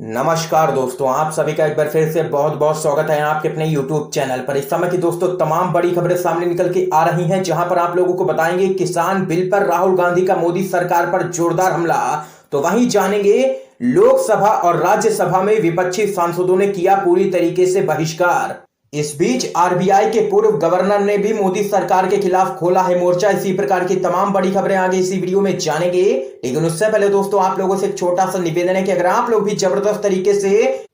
नमस्कार दोस्तों, आप सभी का एक बार फिर से बहुत बहुत स्वागत है आपके अपने YouTube चैनल पर। इस समय की दोस्तों तमाम बड़ी खबरें सामने निकल के आ रही हैं, जहां पर आप लोगों को बताएंगे किसान बिल पर राहुल गांधी का मोदी सरकार पर जोरदार हमला। तो वहीं जानेंगे लोकसभा और राज्यसभा में विपक्षी सांसदों ने किया पूरी तरीके से बहिष्कार। इस बीच आरबीआई के पूर्व गवर्नर ने भी मोदी सरकार के खिलाफ खोला है मोर्चा। इसी प्रकार की तमाम बड़ी खबरें आगे इसी वीडियो में जानेंगे, लेकिन उससे पहले दोस्तों आप लोगों से एक छोटा सा निवेदन है कि अगर आप लोग भी जबरदस्त तरीके से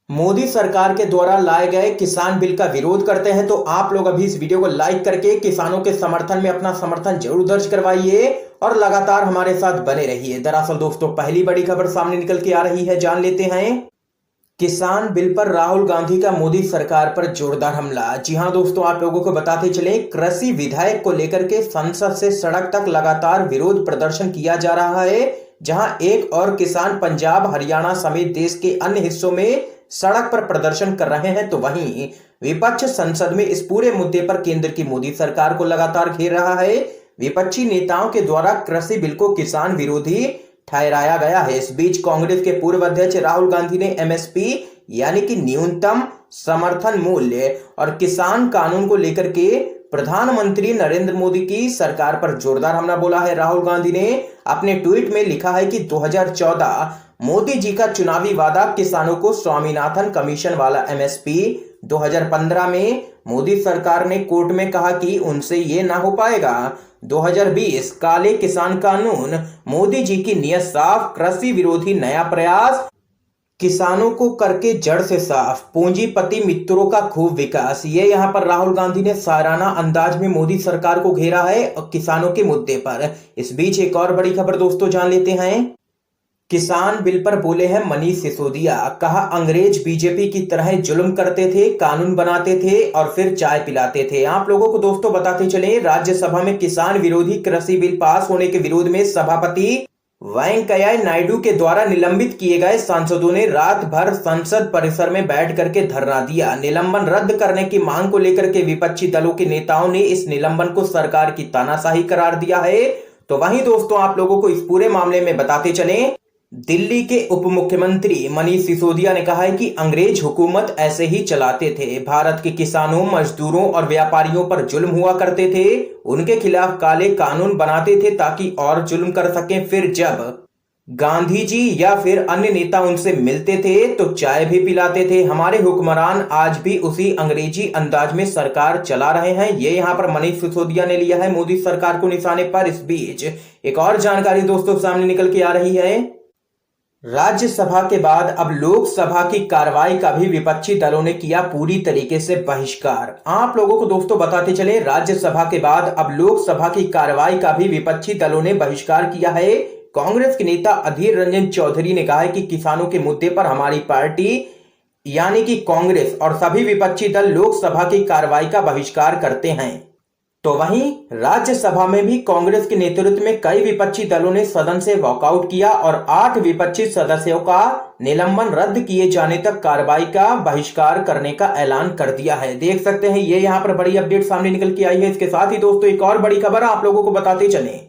मोदी सरकार के द्वारा लाए गए किसान बिल का विरोध करते हैं तो आप लोग अभी इस वीडियो को लाइक करके किसानों के समर्थन में अपना समर्थन जरूर दर्ज करवाइए और लगातार हमारे साथ बने रहिए। दरअसल दोस्तों पहली बड़ी खबर सामने निकल के आ रही है, जान लेते हैं किसान बिल पर राहुल गांधी का मोदी सरकार पर जोरदार हमला। जी हां दोस्तों, आप लोगों को बताते चले कृषि विधेयक को लेकर के संसद से सड़क तक लगातार विरोध प्रदर्शन किया जा रहा है, जहां एक और किसान पंजाब हरियाणा समेत देश के अन्य हिस्सों में सड़क पर प्रदर्शन कर रहे हैं। तो वहीं विपक्ष संसद में इस पूरे मुद्दे पर केंद्र की मोदी सरकार को लगातार घेर रहा है। विपक्षी नेताओं के द्वारा कृषि बिल को किसान विरोधी ठहराया गया है। इस बीच कांग्रेस के पूर्व अध्यक्ष राहुल गांधी ने एमएसपी यानी कि न्यूनतम समर्थन मूल्य और किसान कानून को लेकर के प्रधानमंत्री नरेंद्र मोदी की सरकार पर जोरदार हमला बोला है। राहुल गांधी ने अपने ट्वीट में लिखा है कि 2014 मोदी जी का चुनावी वादा किसानों को स्वामीनाथन कमीशन वाला एमएसपी 2015 में मोदी सरकार ने कोर्ट में कहा कि उनसे ये ना हो पाएगा। 2020 काले किसान कानून, मोदी जी की नीयत साफ, कृषि विरोधी नया प्रयास, किसानों को करके जड़ से साफ, पूंजीपति मित्रों का खूब विकास। ये यहाँ पर राहुल गांधी ने साराना अंदाज में मोदी सरकार को घेरा है और किसानों के मुद्दे पर। इस बीच एक और बड़ी खबर दोस्तों जान लेते हैं। किसान बिल पर बोले हैं मनीष सिसोदिया, कहा अंग्रेज बीजेपी की तरह जुल्म करते थे, कानून बनाते थे और फिर चाय पिलाते थे। आप लोगों को दोस्तों बताते चले, राज्यसभा में किसान विरोधी कृषि बिल पास होने के विरोध में सभापति वेंकैया नायडू के द्वारा निलंबित किए गए सांसदों ने रात भर संसद परिसर में बैठ करके धरना दिया। निलंबन रद्द करने की मांग को लेकर के विपक्षी दलों के नेताओं ने इस निलंबन को सरकार की तानाशाही करार दिया है। तो वहीं दोस्तों आप लोगों को इस पूरे मामले में बताते चले, दिल्ली के उप मुख्यमंत्री मनीष सिसोदिया ने कहा है कि अंग्रेज हुकूमत ऐसे ही चलाते थे। भारत के किसानों, मजदूरों और व्यापारियों पर जुल्म हुआ करते थे। उनके खिलाफ काले कानून बनाते थे ताकि और जुल्म कर सकें। फिर जब गांधी जी या फिर अन्य नेता उनसे मिलते थे तो चाय भी पिलाते थे। हमारे हुक्मरान आज भी उसी अंग्रेजी अंदाज में सरकार चला रहे हैं। ये यहाँ पर मनीष सिसोदिया ने लिया है मोदी सरकार को निशाने पर। इस बीच एक और जानकारी दोस्तों सामने निकल के आ रही है। राज्यसभा के बाद अब लोकसभा की कार्रवाई का भी विपक्षी दलों ने किया पूरी तरीके से बहिष्कार। आप लोगों को दोस्तों बताते चले, राज्यसभा के बाद अब लोकसभा की कार्रवाई का भी विपक्षी दलों ने बहिष्कार किया है। कांग्रेस के नेता अधीर रंजन चौधरी ने कहा है कि किसानों के मुद्दे पर हमारी पार्टी यानी कि कांग्रेस और सभी विपक्षी दल लोकसभा की कार्रवाई का बहिष्कार करते हैं। तो वहीं राज्यसभा में भी कांग्रेस के नेतृत्व में कई विपक्षी दलों ने सदन से वॉकआउट किया और 8 विपक्षी सदस्यों का निलंबन रद्द किए जाने तक कार्रवाई का बहिष्कार करने का ऐलान कर दिया है। देख सकते हैं ये यहाँ पर बड़ी अपडेट सामने निकल के आई है। इसके साथ ही दोस्तों एक और बड़ी खबर आप लोगों को बताते चले,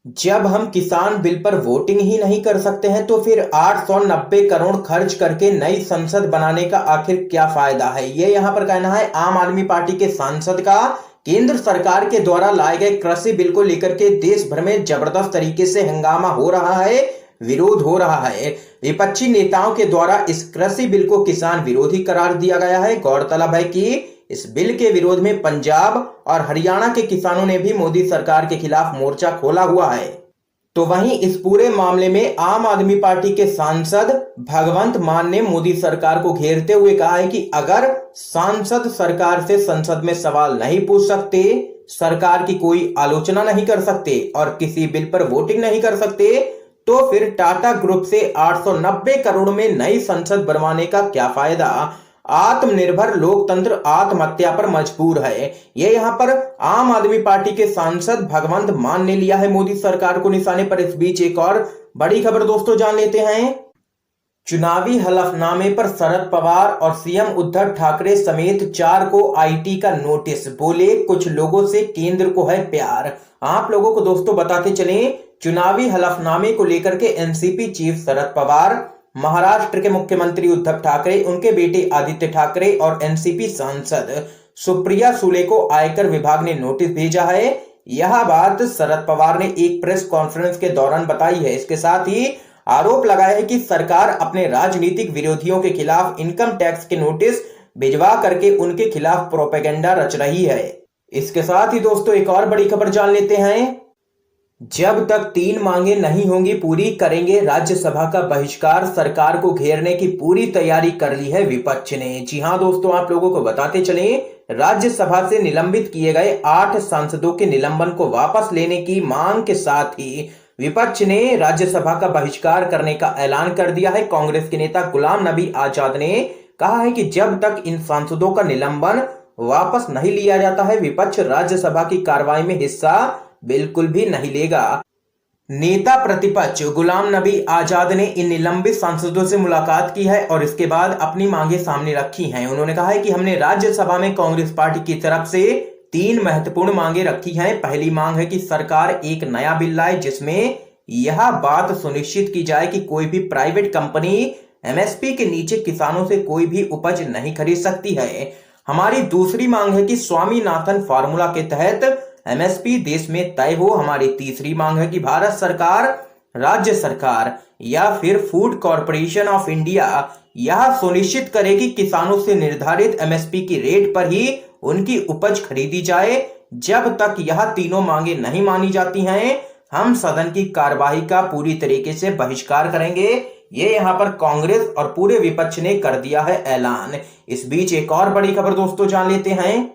जब हम किसान बिल पर वोटिंग ही नहीं कर सकते हैं तो फिर 890 करोड़ खर्च करके नई संसद बनाने का आखिर क्या फायदा है। ये यहाँ पर कहना है आम आदमी पार्टी के सांसद का। केंद्र सरकार के द्वारा लाए गए कृषि बिल को लेकर के देश भर में जबरदस्त तरीके से हंगामा हो रहा है, विरोध हो रहा है। विपक्षी नेताओं के द्वारा इस कृषि बिल को किसान विरोधी करार दिया गया है। गौरतलब है कि इस बिल के विरोध में पंजाब और हरियाणा के किसानों ने भी मोदी सरकार के खिलाफ मोर्चा खोला हुआ है। तो वहीं इस पूरे मामले में आम आदमी पार्टी के सांसद भगवंत मान ने मोदी सरकार को घेरते हुए कहा है कि अगर सांसद सरकार से संसद में सवाल नहीं पूछ सकते, सरकार की कोई आलोचना नहीं कर सकते और किसी बिल पर वोटिंग नहीं कर सकते तो फिर टाटा ग्रुप से 890 करोड़ में नई संसद बनवाने का क्या फायदा। आत्मनिर्भर लोकतंत्र आत्महत्या पर मजबूर है। ये यहाँ पर आम आदमी पार्टी के सांसद भगवंत मान ने लिया है मोदी सरकार को निशाने पर। इस बीच एक और बड़ी खबर दोस्तों जान लेते हैं। चुनावी हलफनामे पर शरद पवार और सीएम उद्धव ठाकरे समेत 4 को आईटी का नोटिस, बोले कुछ लोगों से केंद्र को है प्यार। आप लोगों को दोस्तों बताते चलें, चुनावी हलफनामे को लेकर के एनसीपी चीफ शरद पवार महाराष्ट्र के मुख्यमंत्री उद्धव ठाकरे, उनके बेटे आदित्य ठाकरे और एनसीपी सांसद सुप्रिया सुले को आयकर विभाग ने नोटिस भेजा है। यह बात शरद पवार ने एक प्रेस कॉन्फ्रेंस के दौरान बताई है। इसके साथ ही आरोप लगाया है कि सरकार अपने राजनीतिक विरोधियों के खिलाफ इनकम टैक्स के नोटिस भिजवा करके उनके खिलाफ प्रोपेगेंडा रच रही है। इसके साथ ही दोस्तों एक और बड़ी खबर जान लेते हैं। जब तक 3 मांगे नहीं होंगी पूरी, करेंगे राज्यसभा का बहिष्कार, सरकार को घेरने की पूरी तैयारी कर ली है विपक्ष ने। जी हां दोस्तों, आप लोगों को बताते चलें, राज्यसभा से निलंबित किए गए 8 सांसदों के निलंबन को वापस लेने की मांग के साथ ही विपक्ष ने राज्यसभा का बहिष्कार करने का ऐलान कर दिया है। कांग्रेस के नेता गुलाम नबी आजाद ने कहा है कि जब तक इन सांसदों का निलंबन वापस नहीं लिया जाता है, विपक्ष राज्यसभा की कार्रवाई में हिस्सा बिल्कुल भी नहीं लेगा। नेता प्रतिपक्ष गुलाम नबी आजाद ने इन निलंबित सांसदों से मुलाकात की है और इसके बाद अपनी मांगे सामने रखी हैं। उन्होंने कहा है कि हमने राज्यसभा में कांग्रेस पार्टी की तरफ से 3 महत्वपूर्ण मांगे रखी हैं। पहली मांग है कि सरकार एक नया बिल लाए जिसमें यह बात सुनिश्चित की जाए कि कोई भी प्राइवेट कंपनी एमएसपी के नीचे किसानों से कोई भी उपज नहीं खरीद सकती है। हमारी दूसरी मांग है कि स्वामीनाथन फार्मूला के तहत एमएसपी देश में तय हो। हमारी तीसरी मांग है कि भारत सरकार, राज्य सरकार या फिर फूड कॉर्पोरेशन ऑफ इंडिया यह सुनिश्चित करे कि किसानों से निर्धारित एमएसपी की रेट पर ही उनकी उपज खरीदी जाए। जब तक यह तीनों मांगे नहीं मानी जाती हैं, हम सदन की कार्यवाही का पूरी तरीके से बहिष्कार करेंगे। ये यहाँ पर कांग्रेस और पूरे विपक्ष ने कर दिया है ऐलान। इस बीच एक और बड़ी खबर दोस्तों जान लेते हैं।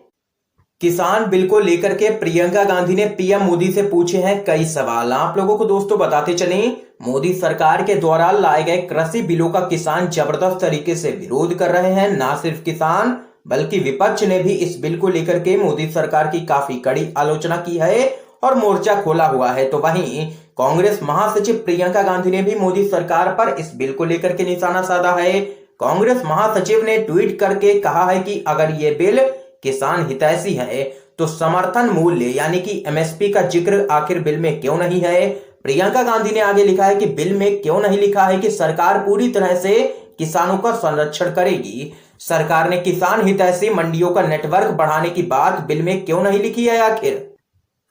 किसान बिल को लेकर के प्रियंका गांधी ने पीएम मोदी से पूछे हैं कई सवाल। आप लोगों को दोस्तों बताते चलें, मोदी सरकार के द्वारा लाए गए कृषि बिलों का किसान जबरदस्त तरीके से विरोध कर रहे हैं। ना सिर्फ किसान बल्कि विपक्ष ने भी इस बिल को लेकर के मोदी सरकार की काफी कड़ी आलोचना की है और मोर्चा खोला हुआ है। तो वहीं कांग्रेस महासचिव प्रियंका गांधी ने भी मोदी सरकार पर इस बिल को लेकर के निशाना साधा है। कांग्रेस महासचिव ने ट्वीट करके कहा है कि अगर ये बिल किसान हितैषी है तो समर्थन मूल्य यानी कि एमएसपी का जिक्र आखिर बिल में क्यों नहीं है। प्रियंका गांधी ने आगे लिखा है कि बिल में क्यों नहीं लिखा है कि सरकार पूरी तरह से किसानों का संरक्षण करेगी। सरकार ने किसान हितैषी मंडियों का नेटवर्क बढ़ाने की बात बिल में क्यों नहीं लिखी है। आखिर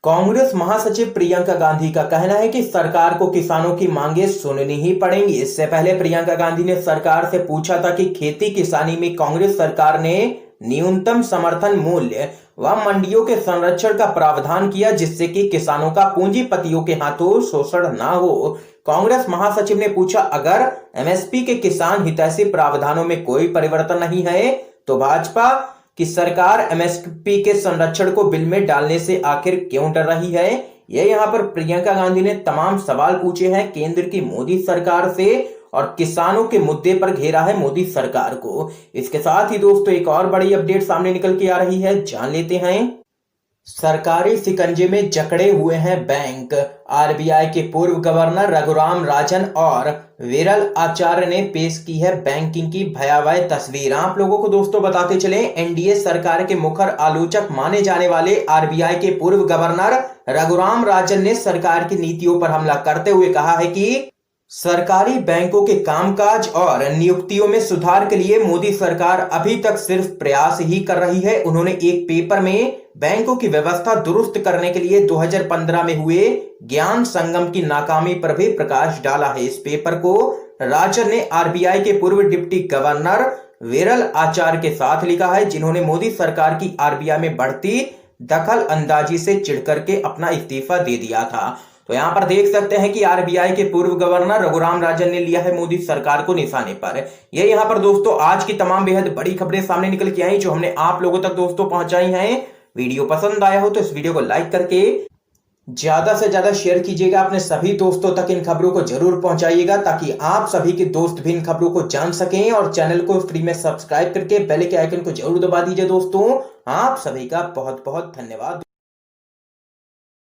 कांग्रेस महासचिव प्रियंका गांधी का कहना है कि सरकार को किसानों की मांगे सुननी ही पड़ेंगी। इससे पहले प्रियंका गांधी ने सरकार से पूछा था कि खेती किसानी में कांग्रेस सरकार ने न्यूनतम समर्थन मूल्य व मंडियों के संरक्षण का प्रावधान किया जिससे कि किसानों का पूंजीपतियों के हाथों शोषण ना हो। कांग्रेस महासचिव ने पूछा, अगर एमएसपी के किसान हितैषी प्रावधानों में कोई परिवर्तन नहीं है तो भाजपा की सरकार एमएसपी के संरक्षण को बिल में डालने से आखिर क्यों डर रही है। ये यहाँ पर प्रियंका गांधी ने तमाम सवाल पूछे हैं केंद्र की मोदी सरकार से और किसानों के मुद्दे पर घेरा है मोदी सरकार को। इसके साथ ही दोस्तों एक और बड़ी अपडेट सामने निकल के आ रही है, जान लेते हैं। सरकारी शिकंजे में जकड़े हुए हैं बैंक। आरबीआई के पूर्व गवर्नर रघुराम राजन और विरल आचार्य ने पेश की है बैंकिंग की भयावह तस्वीर। आप लोगों को दोस्तों बताते चले, एनडीए सरकार के मुखर आलोचक माने जाने वाले आरबीआई के पूर्व गवर्नर रघुराम राजन ने सरकार की नीतियों पर हमला करते हुए कहा है कि सरकारी बैंकों के कामकाज और नियुक्तियों में सुधार के लिए मोदी सरकार अभी तक सिर्फ प्रयास ही कर रही है। उन्होंने एक पेपर में बैंकों की व्यवस्था दुरुस्त करने के लिए 2015 में हुए ज्ञान संगम की नाकामी पर भी प्रकाश डाला है। इस पेपर को राजन ने आरबीआई के पूर्व डिप्टी गवर्नर विरल आचार्य के साथ लिखा है, जिन्होंने मोदी सरकार की आरबीआई में बढ़ती दखल अंदाजी से चिढ़ करके अपना इस्तीफा दे दिया था। तो यहाँ पर देख सकते हैं कि आरबीआई के पूर्व गवर्नर रघुराम राजन ने लिया है मोदी सरकार को निशाने पर। ये यहाँ पर दोस्तों आज की तमाम बेहद बड़ी खबरें सामने निकल के आई जो हमने आप लोगों तक दोस्तों पहुंचाई हैं। वीडियो पसंद आया हो तो इस वीडियो को लाइक करके ज्यादा से ज्यादा शेयर कीजिएगा, अपने सभी दोस्तों तक इन खबरों को जरूर पहुंचाइएगा ताकि आप सभी के दोस्त भी इन खबरों को जान सकें। और चैनल को फ्री में सब्सक्राइब करके बेल के आइकन को जरूर दबा दीजिए। दोस्तों आप सभी का बहुत बहुत धन्यवाद।